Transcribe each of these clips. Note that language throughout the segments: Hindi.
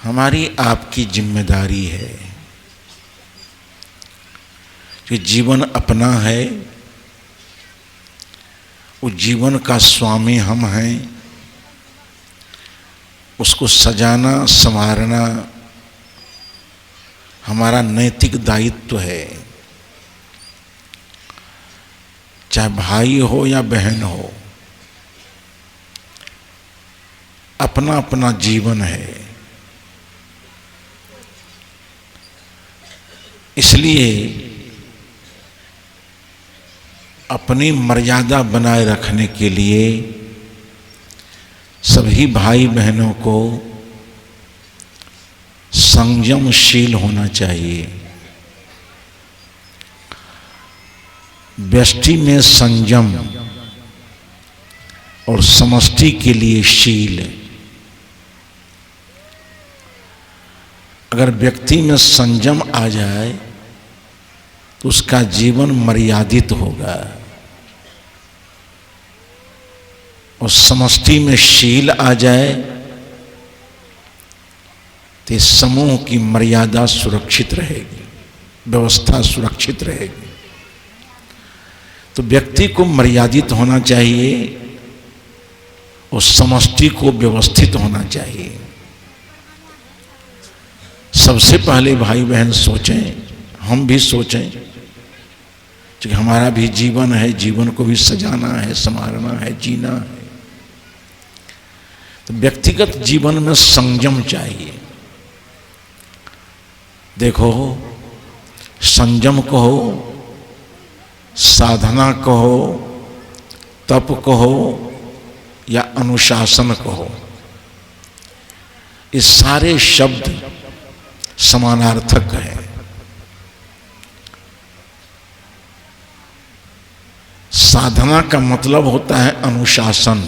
हमारी आपकी जिम्मेदारी है कि जीवन अपना है, उस जीवन का स्वामी हम हैं, उसको सजाना संवारना हमारा नैतिक दायित्व है। चाहे भाई हो या बहन हो, अपना अपना जीवन है। इसलिए अपनी मर्यादा बनाए रखने के लिए सभी भाई बहनों को संयमशील होना चाहिए। व्यष्टि में संयम और समष्टि के लिए शील। अगर व्यक्ति में संयम आ जाए तो उसका जीवन मर्यादित होगा, और समष्टि में शील आ जाए तो समूह की मर्यादा सुरक्षित रहेगी, व्यवस्था सुरक्षित रहेगी। तो व्यक्ति को मर्यादित होना चाहिए और समष्टि को व्यवस्थित होना चाहिए। सबसे पहले भाई बहन सोचें, हम भी सोचें कि हमारा भी जीवन है, जीवन को भी सजाना है, संवारना है, जीना है। तो व्यक्तिगत जीवन में संयम चाहिए। देखो, संयम कहो, साधना कहो, तप कहो या अनुशासन कहो, ये सारे शब्द समानार्थक हैं। साधना का मतलब होता है अनुशासन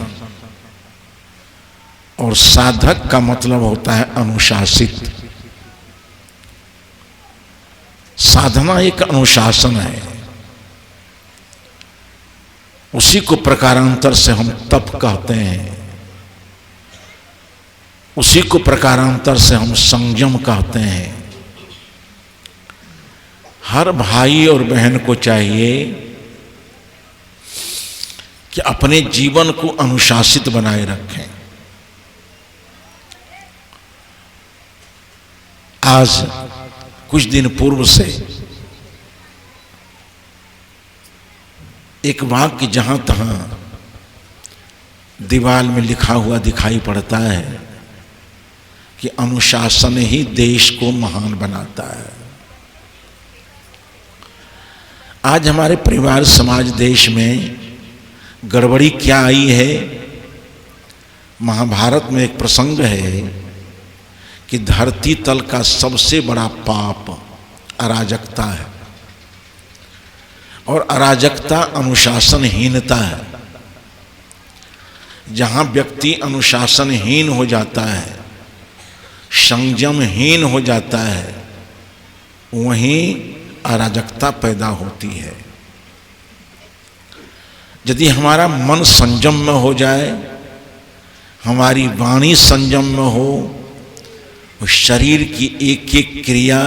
और साधक का मतलब होता है अनुशासित। साधना एक अनुशासन है, उसी को प्रकारांतर से हम तप कहते हैं, उसी को प्रकारांतर से हम संयम कहते हैं। हर भाई और बहन को चाहिए कि अपने जीवन को अनुशासित बनाए रखें। आज कुछ दिन पूर्व से एक वाक्य जहां तहां दीवार में लिखा हुआ दिखाई पड़ता है कि अनुशासन ही देश को महान बनाता है। आज हमारे परिवार समाज देश में गड़बड़ी क्या आई है? महाभारत में एक प्रसंग है कि धरती तल का सबसे बड़ा पाप अराजकता है, और अराजकता अनुशासनहीनता है। जहां व्यक्ति अनुशासनहीन हो जाता है, संयमहीन हो जाता है, वहीं अराजकता पैदा होती है। यदि हमारा मन संयम में हो जाए, हमारी वाणी संयम में हो, शरीर की एक एक क्रिया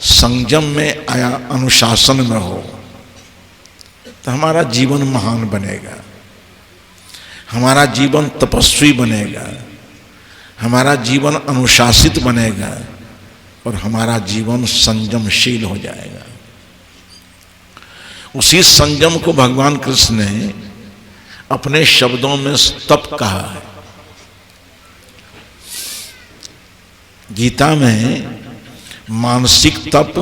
संयम में आया अनुशासन में हो, तो हमारा जीवन महान बनेगा, हमारा जीवन तपस्वी बनेगा, हमारा जीवन अनुशासित बनेगा और हमारा जीवन संयमशील हो जाएगा। उसी संयम को भगवान कृष्ण ने अपने शब्दों में तप कहा है। गीता में मानसिक तप,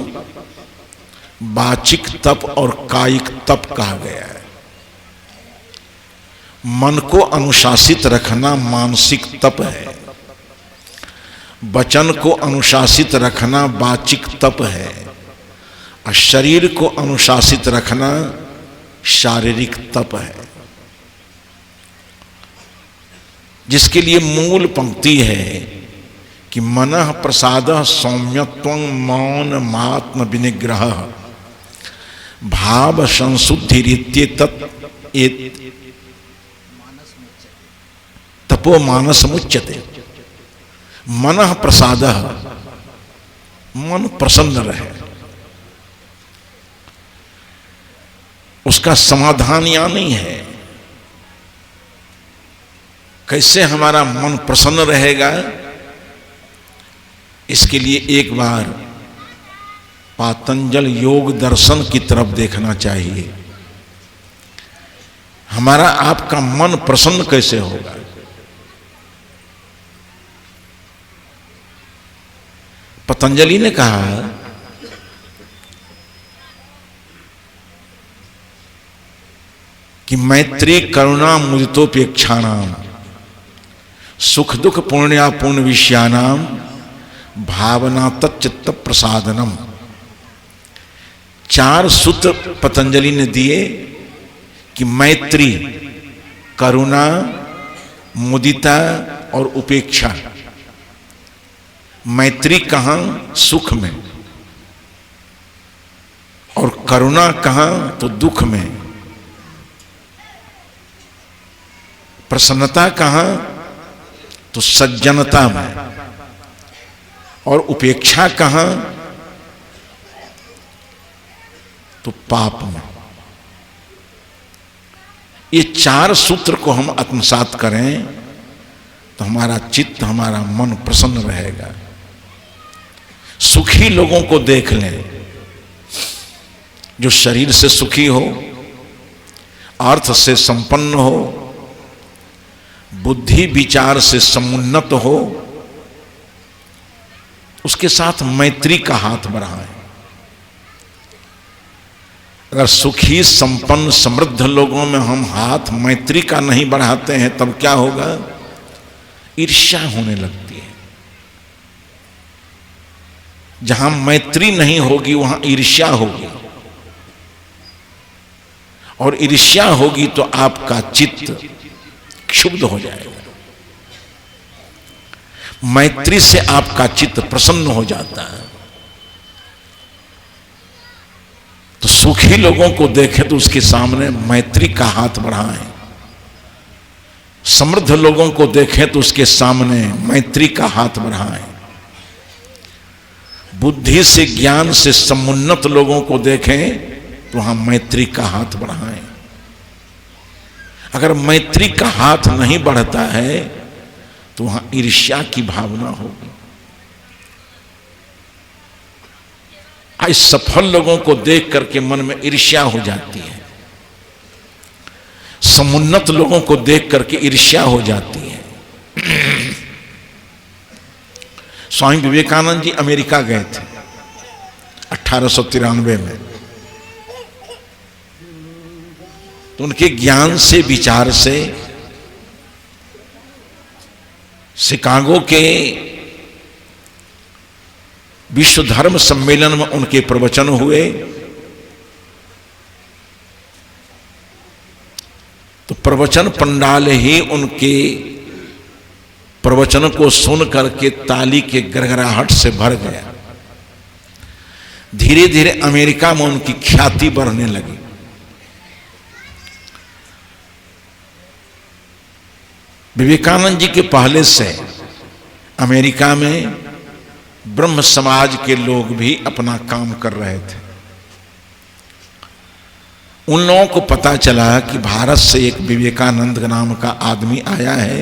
वाचिक तप और कायिक तप कहा गया है। मन को अनुशासित रखना मानसिक तप है, वचन को अनुशासित रखना वाचिक तप है, और शरीर को अनुशासित रखना शारीरिक तप है। जिसके लिए मूल पंक्ति है कि मनः प्रसादः सौम्यत्वं मौन मात्म विनिग्रह भाव संशुद्धिरित्येतत् तपो मानसमुच्यते। मनः प्रसादः, मन प्रसन्न रहे। उसका समाधान यहां नहीं है। कैसे हमारा मन प्रसन्न रहेगा, इसके लिए एक बार पातंजल योग दर्शन की तरफ देखना चाहिए। हमारा आपका मन प्रसन्न कैसे होगा? पतंजलि ने कहा कि मैत्री करुणा मुदितोपेक्षाणाम सुख दुख पुण्यापूर्ण विषयानाम भावना तच्चित्त प्रसादनम। 4 सूत्र पतंजलि ने दिए कि मैत्री, करुणा, मुदिता और उपेक्षा। मैत्री कहां? सुख में। और करुणा कहां? तो दुख में। प्रसन्नता कहां? तो सज्जनता में। और उपेक्षा कहां? तो पाप में। ये 4 सूत्र को हम आत्मसात करें तो हमारा चित्त, हमारा मन प्रसन्न रहेगा। सुखी लोगों को देख लें, जो शरीर से सुखी हो, अर्थ से संपन्न हो, बुद्धि विचार से समुन्नत हो, उसके साथ मैत्री का हाथ बढ़ाएं। अगर सुखी संपन्न समृद्ध लोगों में हम हाथ मैत्री का नहीं बढ़ाते हैं, तब क्या होगा? ईर्ष्या होने लगती है। जहां मैत्री नहीं होगी वहां ईर्ष्या होगी, और ईर्ष्या होगी तो आपका चित्त क्षुब्ध हो जाएगा। मैत्री से आपका चित्त प्रसन्न हो जाता है। तो सुखी लोगों को देखें तो उसके सामने मैत्री का हाथ बढ़ाएं। समृद्ध लोगों को देखें तो उसके सामने मैत्री का हाथ बढ़ाएं। बुद्धि से, ज्ञान से समुन्नत लोगों को देखें तो वहां मैत्री का हाथ बढ़ाएं। अगर मैत्री का हाथ नहीं बढ़ता है तो वहां ईर्ष्या की भावना होगी। आज सफल लोगों को देख करके मन में ईर्ष्या हो जाती है, समुन्नत लोगों को देख करके ईर्ष्या हो जाती है। स्वामी विवेकानंद जी अमेरिका गए थे 1893 में। तो उनके ज्ञान से, विचार से शिकागो के विश्व धर्म सम्मेलन में उनके प्रवचन हुए। तो प्रवचन पंडाल ही उनके प्रवचन को सुन करके ताली के गड़गड़ाहट से भर गया। धीरे धीरे अमेरिका में उनकी ख्याति बढ़ने लगी। विवेकानंद जी के पहले से अमेरिका में ब्रह्म समाज के लोग भी अपना काम कर रहे थे। उन लोगों को पता चला कि भारत से एक विवेकानंद नाम का आदमी आया है।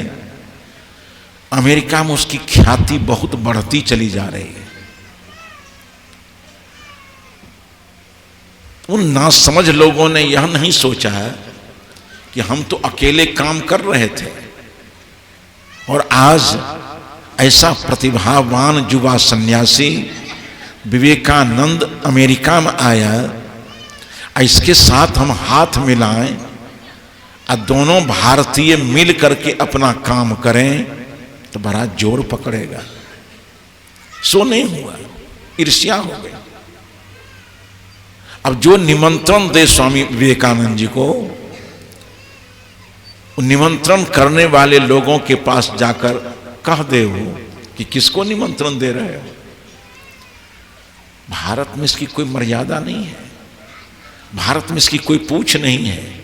अमेरिका में उसकी ख्याति बहुत बढ़ती चली जा रही है। उन नासमझ लोगों ने यह नहीं सोचा कि हम तो अकेले काम कर रहे थे और आज ऐसा प्रतिभावान युवा सन्यासी विवेकानंद अमेरिका में आया, इसके साथ हम हाथ मिलाएं और दोनों भारतीय मिल करके अपना काम करें तो बड़ा जोर पकड़ेगा। सो नहीं हुआ, ईर्ष्या हो गई। अब जो निमंत्रण दे स्वामी विवेकानंद जी को, निमंत्रण करने वाले लोगों के पास जाकर कह दे वो कि किसको निमंत्रण दे रहे हो। भारत में इसकी कोई मर्यादा नहीं है, भारत में इसकी कोई पूछ नहीं है।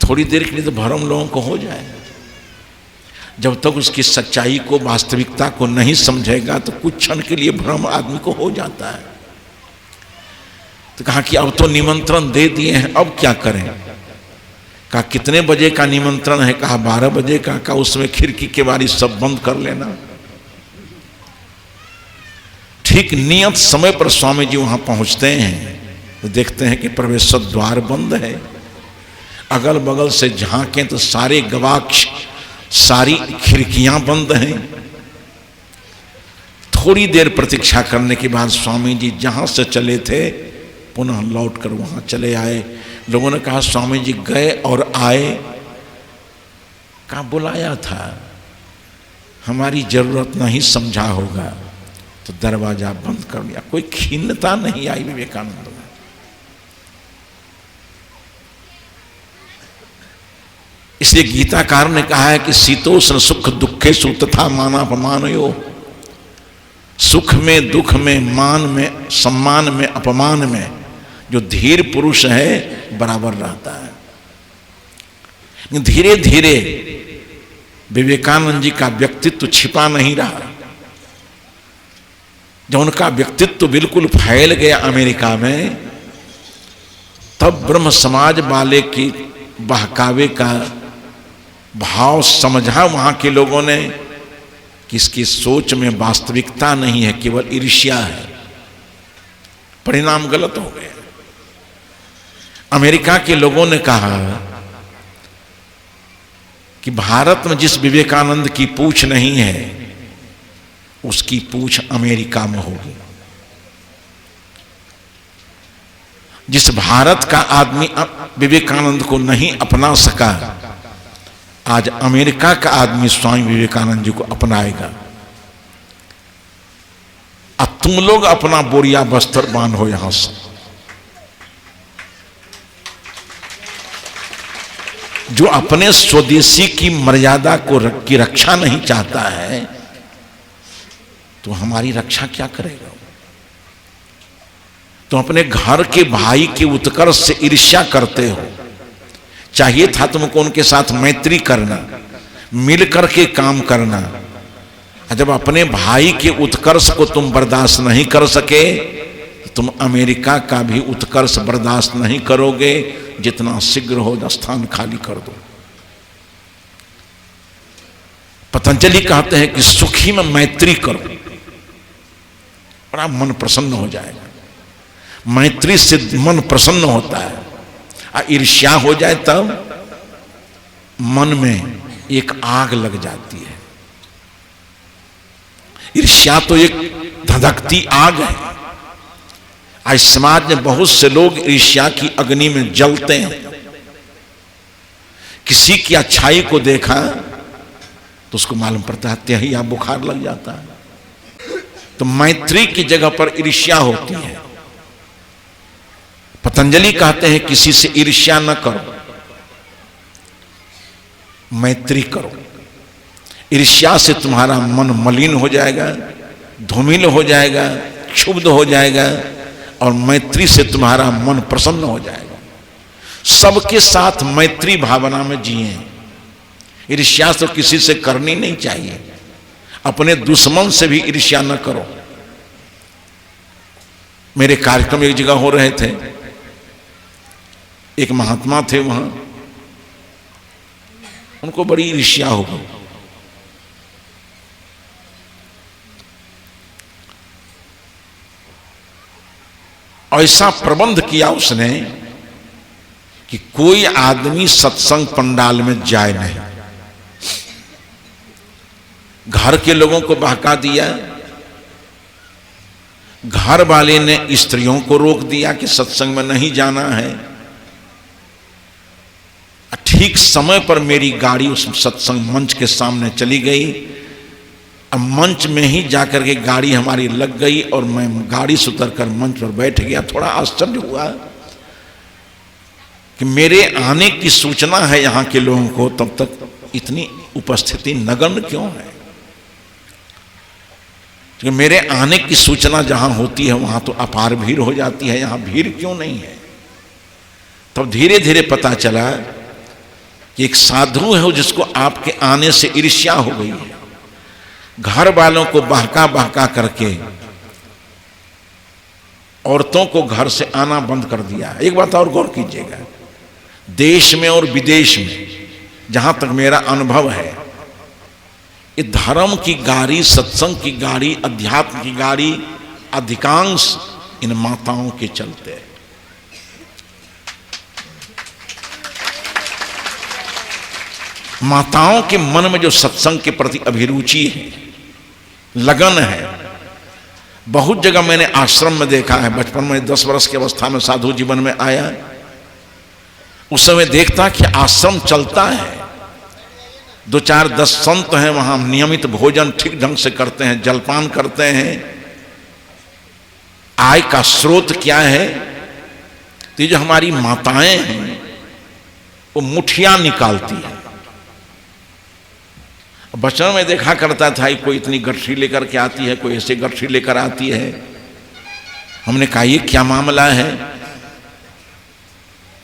थोड़ी देर के लिए तो भ्रम लोगों को हो जाएगा। जब तक उसकी सच्चाई को, वास्तविकता को नहीं समझेगा तो कुछ क्षण के लिए भ्रम आदमी को हो जाता है। तो कहा कि अब तो निमंत्रण दे दिए हैं, अब क्या करें। कहा कितने बजे का निमंत्रण है। कहा 12 बजे का। कहा उसमें खिड़की के बारी सब बंद कर लेना। ठीक नियत समय पर स्वामी जी वहां पहुंचते हैं तो देखते हैं कि प्रवेश द्वार बंद है। अगल बगल से झांकें तो सारे गवाक्ष, सारी खिड़कियां बंद हैं। थोड़ी देर प्रतीक्षा करने के बाद स्वामी जी जहां से चले थे पुनः लौट कर वहां चले आए। लोगों ने कहा स्वामी जी गए और आए। कहा बुलाया था, हमारी जरूरत नहीं समझा होगा तो दरवाजा बंद कर दिया। कोई खिन्नता नहीं आई विवेकानंद में। इसलिए गीताकार ने कहा है कि शीतोष्ण सुख दुखेषु तथा मानापमानयो। सुख में, दुख में, मान में, सम्मान में, अपमान में जो धीर पुरुष है बराबर रहता है। धीरे धीरे विवेकानंद जी का व्यक्तित्व छिपा नहीं रहा। जब उनका व्यक्तित्व बिल्कुल फैल गया अमेरिका में, तब ब्रह्म समाज वाले की बहकावे का भाव समझा वहां के लोगों ने कि इसकी सोच में वास्तविकता नहीं है, केवल ईर्ष्या है। परिणाम गलत हो गए। अमेरिका के लोगों ने कहा कि भारत में जिस विवेकानंद की पूछ नहीं है उसकी पूछ अमेरिका में होगी। जिस भारत का आदमी विवेकानंद को नहीं अपना सका, आज अमेरिका का आदमी स्वामी विवेकानंद जी को अपनाएगा। अब तुम लोग अपना बोरिया बस्तर बांधो यहां से। जो अपने स्वदेशी की मर्यादा की रक्षा नहीं चाहता है तो हमारी रक्षा क्या करेगा। तुम अपने घर के भाई के उत्कर्ष से ईर्ष्या करते हो। चाहिए था तुमको उनके साथ मैत्री करना, मिल करके काम करना। जब अपने भाई के उत्कर्ष को तुम बर्दाश्त नहीं कर सके तो तुम अमेरिका का भी उत्कर्ष बर्दाश्त नहीं करोगे। जितना शीघ्र हो स्थान खाली कर दो। पतंजलि कहते हैं कि सुखी में मैत्री करो, बड़ा मन प्रसन्न हो जाएगा। मैत्री से मन प्रसन्न होता है। ईर्ष्या हो जाए तब मन में एक आग लग जाती है। ईर्ष्या तो एक धधकती आग है। आज समाज में बहुत से लोग ईर्ष्या की अग्नि में जलते हैं। किसी की अच्छाई को देखा तो उसको मालूम पड़ता है त्याही बुखार लग जाता है। तो मैत्री की जगह पर ईर्ष्या होती है। पतंजलि कहते हैं किसी से ईर्ष्या न करो, मैत्री करो। ईर्ष्या से तुम्हारा मन मलिन हो जाएगा, धूमिल हो जाएगा, क्षुब्ध हो जाएगा, और मैत्री से तुम्हारा मन प्रसन्न हो जाएगा। सबके साथ मैत्री भावना में जिए। ईर्ष्या तो किसी से करनी नहीं चाहिए। अपने दुश्मन से भी ईर्ष्या न करो। मेरे कार्यक्रम एक जगह हो रहे थे, एक महात्मा थे वहां, उनको बड़ी ईर्ष्या हो गई। ऐसा प्रबंध किया उसने कि कोई आदमी सत्संग पंडाल में जाए नहीं। घर के लोगों को बहका दिया, घर वाले ने स्त्रियों को रोक दिया कि सत्संग में नहीं जाना है। ठीक समय पर मेरी गाड़ी उस सत्संग मंच के सामने चली गई। अब मंच में ही जाकर के गाड़ी हमारी लग गई और मैं गाड़ी से उतरकर मंच पर बैठ गया। थोड़ा आश्चर्य हुआ कि मेरे आने की सूचना है यहाँ के लोगों को, तब तक इतनी उपस्थिति नगण्य क्यों है। क्योंकि मेरे आने की सूचना जहाँ होती है वहाँ तो अपार भीड़ हो जाती है, यहाँ भीड़ क्यों नहीं है। तब धीरे धीरे पता चला कि एक साधु है जिसको आपके आने से ईर्ष्या हो गई है, घर वालों को बहका बहका करके औरतों को घर से आना बंद कर दिया। एक बात और गौर कीजिएगा, देश में और विदेश में जहां तक मेरा अनुभव है, ये धर्म की गाड़ी, सत्संग की गाड़ी, अध्यात्म की गाड़ी अधिकांश इन माताओं के चलते है। माताओं के मन में जो सत्संग के प्रति अभिरुचि है, लगन है, बहुत जगह मैंने आश्रम में देखा है। बचपन में 10 वर्ष की अवस्था में साधु जीवन में आया, उस समय देखता कि आश्रम चलता है, 2-4-10 संत हैं वहां, नियमित भोजन ठीक ढंग से करते हैं, जलपान करते हैं। आय का स्रोत क्या है? तो ये जो हमारी माताएं हैं वो मुठियां निकालती हैं। बचपन में देखा करता था, कोई इतनी गठरी लेकर के आती है, कोई ऐसे गठरी लेकर आती है। हमने कहा ये क्या मामला है?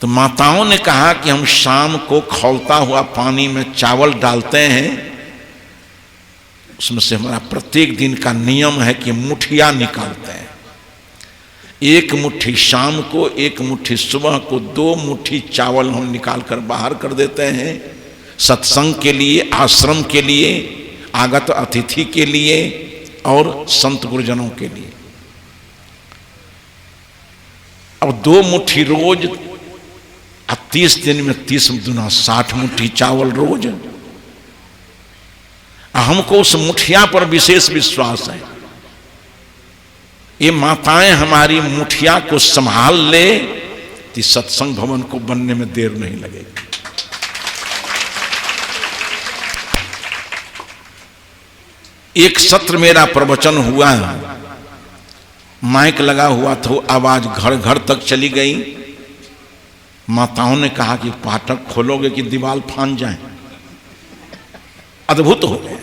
तो माताओं ने कहा कि हम शाम को खौलता हुआ पानी में चावल डालते हैं, उसमें से हमारा प्रत्येक दिन का नियम है कि मुठियां निकालते हैं। 1 मुट्ठी शाम को, 1 मुट्ठी सुबह को, 2 मुट्ठी चावल हम निकाल कर बाहर कर देते हैं, सत्संग के लिए, आश्रम के लिए, आगत अतिथि के लिए और संत गुरुजनों के लिए। अब 2 मुट्ठी रोज, अब 30 दिन में 30 दुना 60 मुट्ठी चावल रोज। हमको उस मुठिया पर विशेष विश्वास है। ये माताएं हमारी मुठिया को संभाल ले तो सत्संग भवन को बनने में देर नहीं लगेगी। एक सत्र मेरा प्रवचन हुआ, माइक लगा हुआ था, आवाज घर घर तक चली गई। माताओं ने कहा कि फाटक खोलोगे कि दीवार फान जाए। अद्भुत हो गए।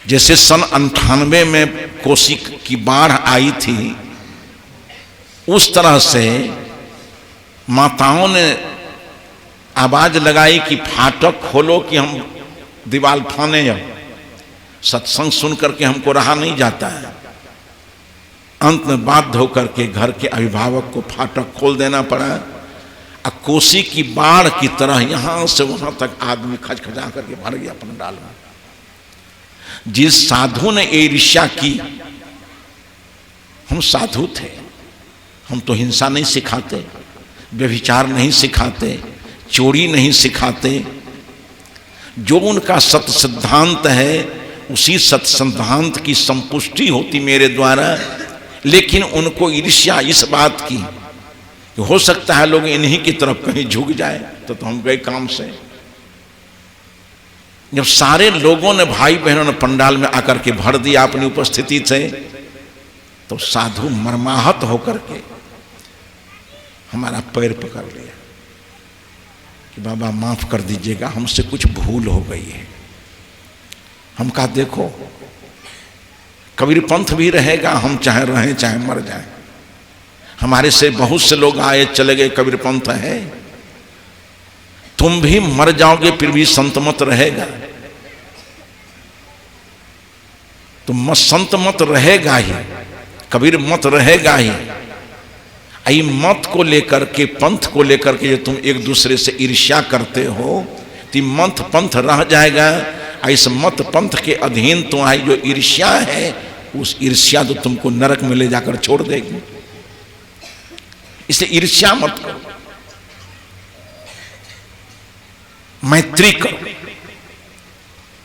जैसे सन 98 में कोसी की बाढ़ आई थी, उस तरह से माताओं ने आवाज लगाई कि फाटक खोलो कि हम दीवार फाने जाओ। सत्संग सुन करके हमको रहा नहीं जाता है। अंत में बाध्य होकर के घर के अभिभावक को फाटक खोल देना पड़ा। कोसी की बाढ़ की तरह यहां से वहां तक आदमी खचखचा करके भर गया पंडाल में। जिस साधु ने ये ईर्ष्या की, हम साधु थे, हम तो हिंसा नहीं सिखाते, व्यभिचार नहीं सिखाते, चोरी नहीं सिखाते। जो उनका सत सिद्धांत है उसी सत सिद्धांत की संपुष्टि होती मेरे द्वारा। लेकिन उनको ईर्ष्या इस बात की कि हो सकता है लोग इन्हीं की तरफ कहीं झुक जाए, तो हम गए काम से। जब सारे लोगों ने, भाई बहनों ने पंडाल में आकर के भर दिया अपनी उपस्थिति से, तो साधु मर्माहत होकर के हमारा पैर पकड़ लिया कि बाबा माफ कर दीजिएगा, हमसे कुछ भूल हो गई है। हम कहा देखो, कबीर पंथ भी रहेगा, हम चाहे रहें चाहे मर जाएं। हमारे से बहुत से लोग आए चले गए, कबीर पंथ है। तुम भी मर जाओगे फिर भी संत मत रहेगा। तो संत मत रहेगा ही, कबीर मत रहेगा ही। आई मत को लेकर के, पंथ को लेकर के तुम एक दूसरे से ईर्ष्या करते हो, तो मत पंथ रह जाएगा। इस मत पंथ के अधीन तुम्हारी जो ईर्ष्या है, उस ईर्ष्या तो तुमको नरक में ले जाकर छोड़ देगी। इसलिए ईर्ष्या मत करो, मैत्री करो,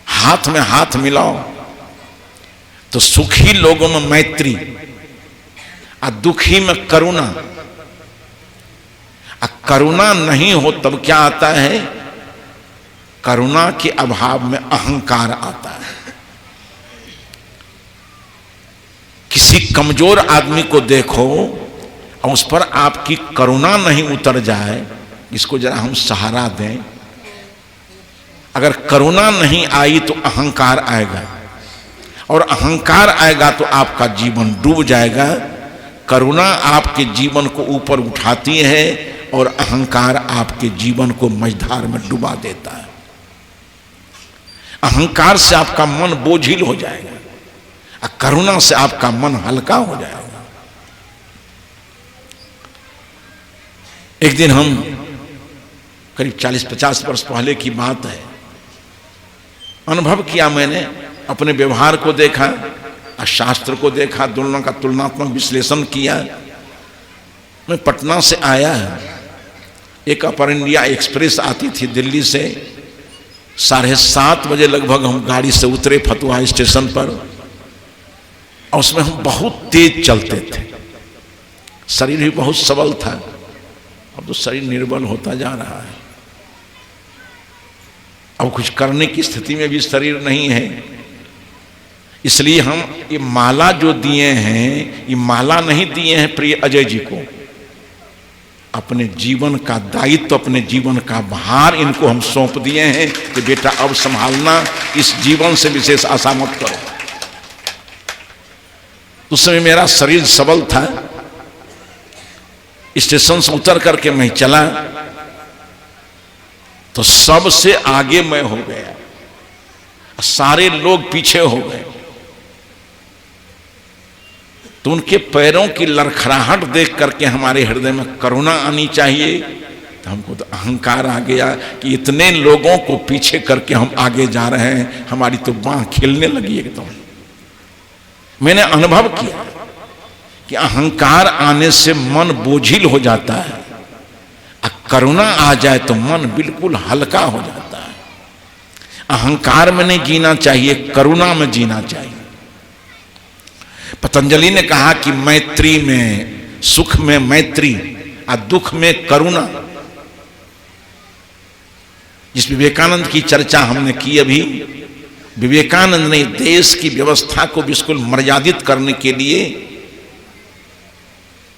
हाथ में हाथ मिलाओ। तो सुखी लोगों में मैत्री, और दुखी में करुणा। करुणा नहीं हो तब क्या आता है? करुणा के अभाव में अहंकार आता है। किसी कमजोर आदमी को देखो और उस पर आपकी करुणा नहीं उतर जाए, इसको जरा हम सहारा दें। अगर करुणा नहीं आई तो अहंकार आएगा, और अहंकार आएगा तो आपका जीवन डूब जाएगा। करुणा आपके जीवन को ऊपर उठाती है और अहंकार आपके जीवन को मझधार में डुबा देता है। अहंकार से आपका मन बोझिल हो जाएगा और करुणा से आपका मन हल्का हो जाएगा। एक दिन हम करीब 40-50 वर्ष पहले की बात है, अनुभव किया मैंने, अपने व्यवहार को देखा और शास्त्र को देखा, दोनों का तुलनात्मक विश्लेषण किया। मैं पटना से आया, एक अपर इंडिया एक्सप्रेस आती थी दिल्ली से, 7:30 बजे लगभग हम गाड़ी से उतरे फतुहा स्टेशन पर, और उसमें हम बहुत तेज चलते थे। शरीर भी बहुत सबल था, अब तो शरीर निर्बल होता जा रहा है, अब कुछ करने की स्थिति में भी शरीर नहीं है। इसलिए हम ये माला जो दिए हैं, ये माला नहीं दिए हैं प्रिय अजय जी को, अपने जीवन का दायित्व, अपने जीवन का भार इनको हम सौंप दिए हैं कि बेटा अब संभालना, इस जीवन से विशेष आशा मत करो। उस समय मेरा शरीर सबल था। स्टेशन से उतर करके मैं चला तो सबसे आगे मैं हो गया, सारे लोग पीछे हो गए। तो उनके पैरों की लड़खड़ाहट देख करके हमारे हृदय में करुणा आनी चाहिए। तो हमको तो अहंकार आ गया कि इतने लोगों को पीछे करके हम आगे जा रहे हैं, हमारी तो बांह खिलने लगी एकदम। मैंने अनुभव किया कि अहंकार आने से मन बोझिल हो जाता है, और करुणा आ जाए तो मन बिल्कुल हल्का हो जाता है। अहंकार में नहीं जीना चाहिए, करुणा में जीना चाहिए। पतंजलि ने कहा कि मैत्री में, सुख में मैत्री और दुख में करुणा। जिस विवेकानंद की चर्चा हमने की अभी, विवेकानंद ने देश की व्यवस्था को बिल्कुल मर्यादित करने के लिए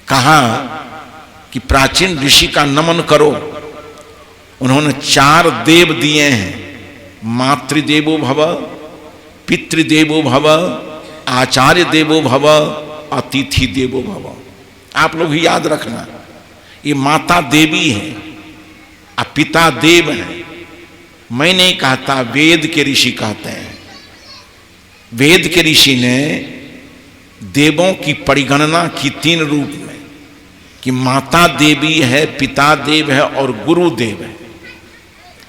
कहा कि प्राचीन ऋषि का नमन करो। उन्होंने 4 देव दिए हैं, मातृदेवो भव, पितृदेवो भव, आचार्य देवो भव, अतिथि देवो भव। आप लोग ही याद रखना, ये माता देवी है और पिता देव है। मैं नहीं कहता, वेद के ऋषि कहते हैं। वेद के ऋषि ने देवों की परिगणना की 3 रूप में, कि माता देवी है, पिता देव है और गुरु देव है।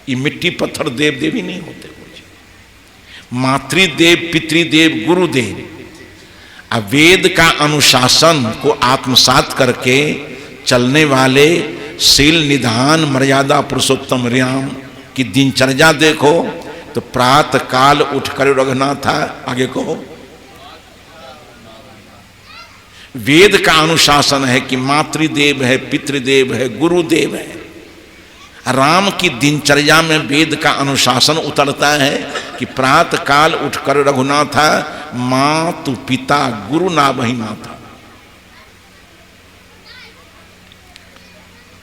ये मिट्टी पत्थर देव देवी नहीं होते कुछ, मातृदेव, पितृदेव, गुरुदेव। अब वेद का अनुशासन को आत्मसात करके चलने वाले शील निधान मर्यादा पुरुषोत्तम राम की दिनचर्या देखो तो प्रातः काल उठकर रघुनाथ, आगे कहो। वेद का अनुशासन है कि मातृदेव है, पितृदेव है, गुरुदेव है। राम की दिनचर्या में वेद का अनुशासन उतरता है कि प्रातः काल उठकर रघुनाथ, मातु पिता गुरु ना वही माता।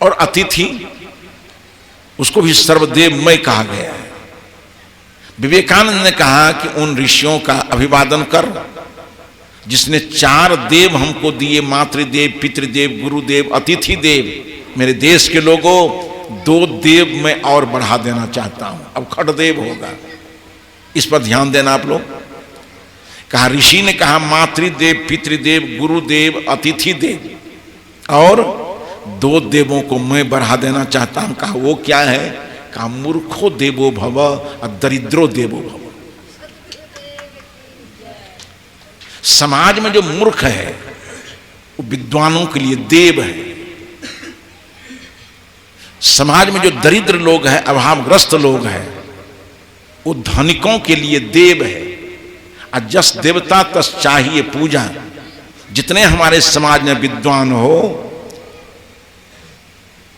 और अतिथि, उसको भी सर्वदेवमय कहा गया है। विवेकानंद ने कहा कि उन ऋषियों का अभिवादन कर जिसने 4 देव हमको दिए, मातृदेव, पितृदेव, गुरुदेव, अतिथि देव। मेरे देश के लोगों, 2 देव मैं और बढ़ा देना चाहता हूं, अब खड़देव होगा, इस पर ध्यान देना आप लोग। कहा, ऋषि ने कहा मातृदेव, पितृदेव, गुरुदेव, अतिथि देव, और 2 देवों को मैं बढ़ा देना चाहता हूं। कहा वो क्या है? कहा मूर्खो देवो भव और दरिद्रो देवो भव। समाज में जो मूर्ख है वो विद्वानों के लिए देव है। समाज में जो दरिद्र लोग हैं, अभावग्रस्त लोग हैं, वो धनिकों के लिए देव है। और जस देवता तस चाहिए पूजा। जितने हमारे समाज में विद्वान हो,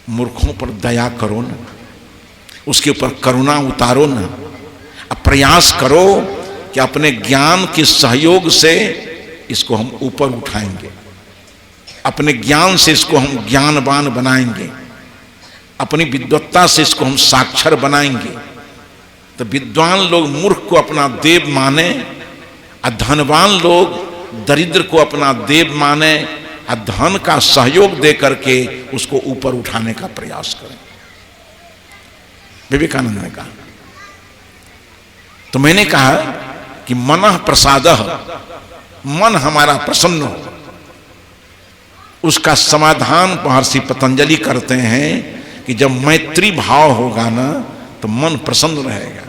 मूर्खों पर दया करो ना, उसके ऊपर करुणा उतारो ना। अब प्रयास करो कि अपने ज्ञान के सहयोग से इसको हम ऊपर उठाएंगे, अपने ज्ञान से इसको हम ज्ञानवान बनाएंगे, अपनी विद्वत्ता से इसको हम साक्षर बनाएंगे। तो विद्वान लोग मूर्ख को अपना देव माने और धनवान लोग दरिद्र को अपना देव माने, धन का सहयोग दे करके उसको ऊपर उठाने का प्रयास करें। विवेकानंद ने कहा। तो मैंने कहा कि मनः प्रसादः, मन हमारा प्रसन्न हो, उसका समाधान महर्षि पतंजलि करते हैं कि जब मैत्री भाव होगा ना तो मन प्रसन्न रहेगा।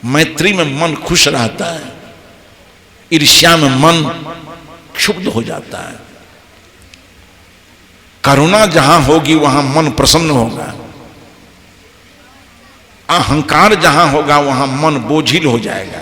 मैत्री में मन खुश रहता है, ईर्ष्या में मन क्षुब्ध हो जाता है। करुणा जहां होगी वहां मन प्रसन्न होगा, अहंकार जहां होगा वहां मन बोझिल हो जाएगा।